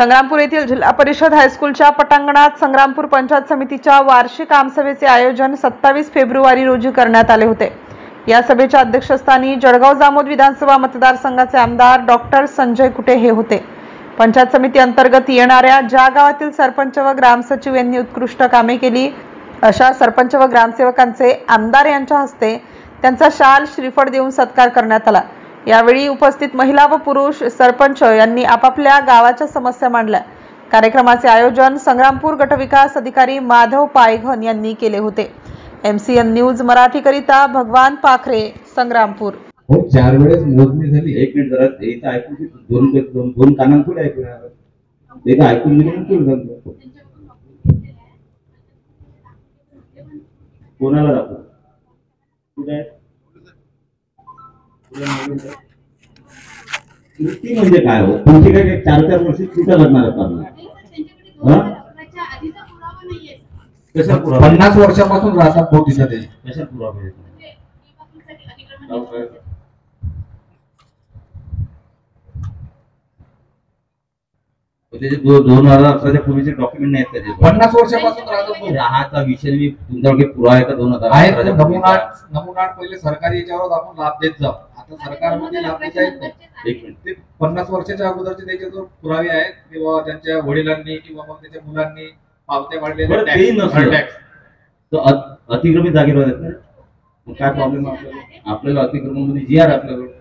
संग्रामपूर येथील जिल्हा परिषद हायस्कूलच्या पटांगणात संग्रामपूर पंचायत समितीच्या वार्षिक आमसभेचे आयोजन 27 फेब्रुवारी रोजी करण्यात आले होते। या सभेच्या अध्यक्षस्थानी जळगाव जामोद विधानसभा मतदारसंघाचे आमदार डॉक्टर संजय कुटे हे होते। पंचायत समिती अंतर्गत येणाऱ्या ज्या गावातील सरपंच व ग्रामसचिव यांनी उत्कृष्ट कामे केली अशा सरपंच व ग्रामसेवकांचे आमदार यांच्या हस्ते त्यांचा शाल श्रीफळ देऊन सत्कार करण्यात आला। यावेळी उपस्थित महिला व पुरुष सरपंच यांनी आपापल्या गावाच्या समस्या मांडल्या। कार्यक्रमाचे आयोजन संग्रामपूर गटविकास अधिकारी माधव पायघन यांनी केले होते। MCN न्यूज मराठी करिता भगवान पाखरे, संग्रामपूर। हो, 4 वेळेस मोजणी झाली। 1 मिनिट जरा इथं ऐकून की दोन कानांत थोडे ऐकून इथं ऐकून गेलं की कोणाला दाखवू कुठे कृती म्हणजे काय हो? तुमची काय 4-4 वर्ष कुठं करणार कशा पुरावा? 50 वर्षापासून राहतात भाऊ तिथे ते कशा पुरावा? त्याचे 2018च्या पूर्वीचे डॉक्युमेंट नाहीत त्याचे। 50 वर्षापासून राहतात राहाचा विषय मी तुमच्याकडे पुरावा आहे का? 2018च्या नमुना पहिले सरकारी याच्यावर आपण लाभ देत जाऊ। आता सरकारमध्ये लाभ देत आहेत। 1 मिनिट, ते 50 वर्षाच्या अगोदरचे त्याच्यावर पुरावे आहेत किंवा त्यांच्या वडिलांनी किंवा मग त्याच्या मुलांनी पावत्या वाढलेल्या टॅक्स अतिक्रमित जागेवर आहेत ना, मग काय प्रॉब्लेम आपल्याला अतिक्रमणामध्ये जी आर आपल्याकडे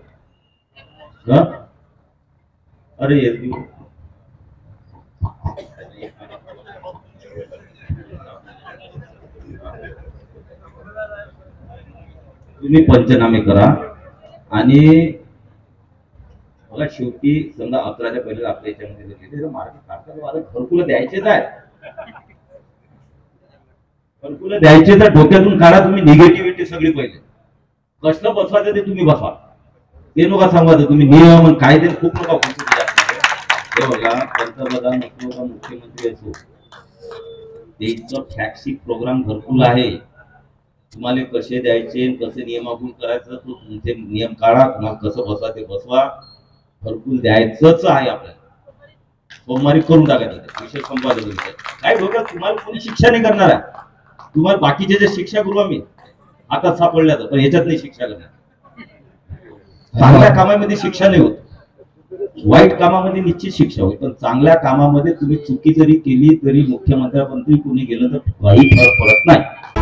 अरे तुम्ही पंचनामे करा आणि मला शेवटी समजा 11च्या पहिले आपल्या याच्यामध्ये मार्ग काढतात घरकुलं द्यायचेच आहे। घरकुलं द्यायचे तर डोक्यातून काढा तुम्ही निगेटिव्हिटी सगळी। पहिले कसलं बसवायचं ते तुम्ही बसवा, ते नका सांगायचं तुम्ही नियम कायदे खूप नका हे बघा। पंतप्रधान असो का मुख्यमंत्री असो, त्यांचं फ्लॅगशिप प्रोग्राम घरकुल आहे। तुम्हाला कसे द्यायचे कसे नियमावली करायचं तो तुमचे नियम काढा, तुम्हाला कसं बसवा ते बसवा। घरकुल द्यायचंच आहे आपल्याला, सोमवारी करून टाकायचं विषय संपादन। काय डोक्यात तुम्हाला कोणी शिक्षा नाही करणार आहे। तुम्हाला बाकीचे जे शिक्षा करू आम्ही आता सापडल्या तर, पण ह्याच्यात नाही शिक्षा करणार। चांगल्या कामामध्ये शिक्षा नाही होत, वाईट कामामध्ये निश्चित शिक्षा होईल, पण चांगल्या कामामध्ये तुम्ही चुकी जरी केली तरी मुख्यमंत्र्यापर्यंत कोणी गेलं तर काही फरक पडत नाही।